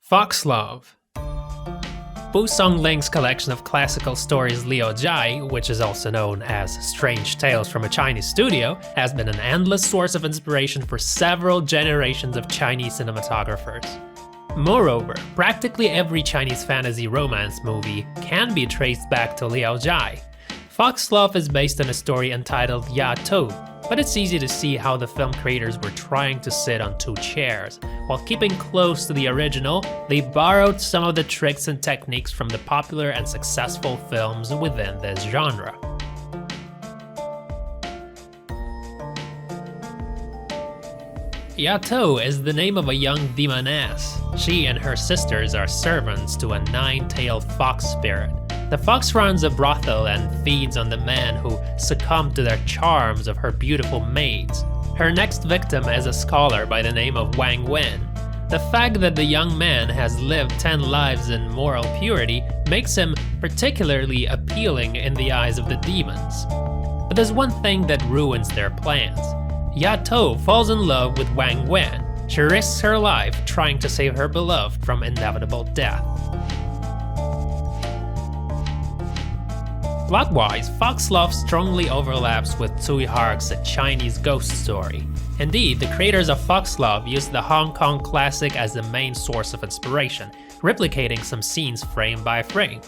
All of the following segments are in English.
Foxglove. Bu Songling's collection of classical stories Liao-Jai, which is also known as Strange Tales from a Chinese Studio, has been an endless source of inspiration for several generations of Chinese cinematographers. Moreover, practically every Chinese fantasy romance movie can be traced back to Liao-Jai. Foxglove is based on a story entitled Ya Tou, but it's easy to see how the film creators were trying to sit on two chairs. While keeping close to the original, they borrowed some of the tricks and techniques from the popular and successful films within this genre. Ya Tou is the name of a young demoness. She and her sisters are servants to a nine-tailed fox spirit. The fox runs a brothel and feeds on the men who succumb to their charms of her beautiful maids. Her next victim is a scholar by the name of Wang Wen. The fact that the young man has lived 10 lives in moral purity makes him particularly appealing in the eyes of the demons. But there's one thing that ruins their plans. Ya Tou falls in love with Wang Wen. She risks her life trying to save her beloved from inevitable death. Plot-wise, Foxglove strongly overlaps with Tsui Hark's A Chinese Ghost Story. Indeed, the creators of Foxglove used the Hong Kong classic as the main source of inspiration, replicating some scenes frame by frame.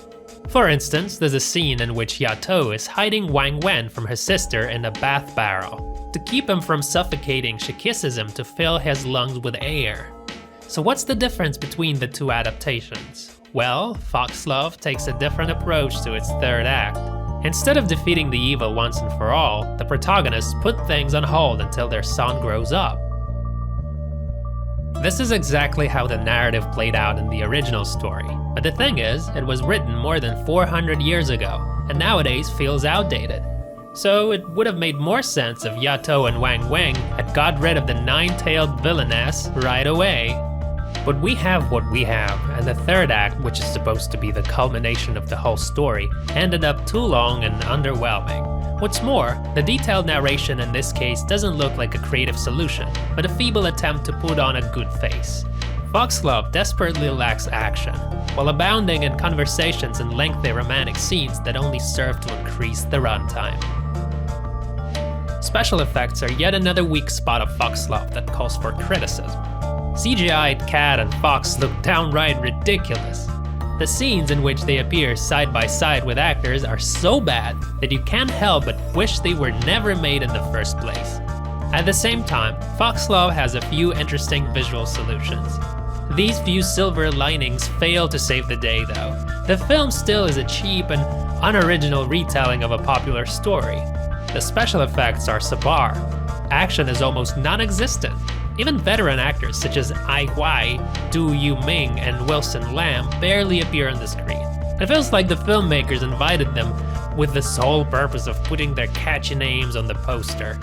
For instance, there's a scene in which Ya Tou is hiding Wang Wen from his sister in a bath barrel. To keep him from suffocating, she kisses him to fill his lungs with air. So what's the difference between the two adaptations? Well, Foxglove takes a different approach to its third act. Instead of defeating the evil once and for all, the protagonists put things on hold until their son grows up. This is exactly how the narrative played out in the original story, but the thing is, it was written more than 400 years ago, and nowadays feels outdated. So it would have made more sense if Ya Tou and Wang Wen had got rid of the nine-tailed villainess right away. But we have what we have, and the third act, which is supposed to be the culmination of the whole story, ended up too long and underwhelming. What's more, the detailed narration in this case doesn't look like a creative solution, but a feeble attempt to put on a good face. Foxglove desperately lacks action, while abounding in conversations and lengthy romantic scenes that only serve to increase the runtime. Special effects are yet another weak spot of Foxglove that calls for criticism. CGI'd cat and fox look downright ridiculous. The scenes in which they appear side by side with actors are so bad that you can't help but wish they were never made in the first place. At the same time, Foxglove has a few interesting visual solutions. These few silver linings fail to save the day though. The film still is a cheap and unoriginal retelling of a popular story. The special effects are subpar. Action is almost non-existent. Even veteran actors such as Ai Huai, Yu-Ming, and Wilson Lam barely appear on the screen. It feels like the filmmakers invited them with the sole purpose of putting their catchy names on the poster.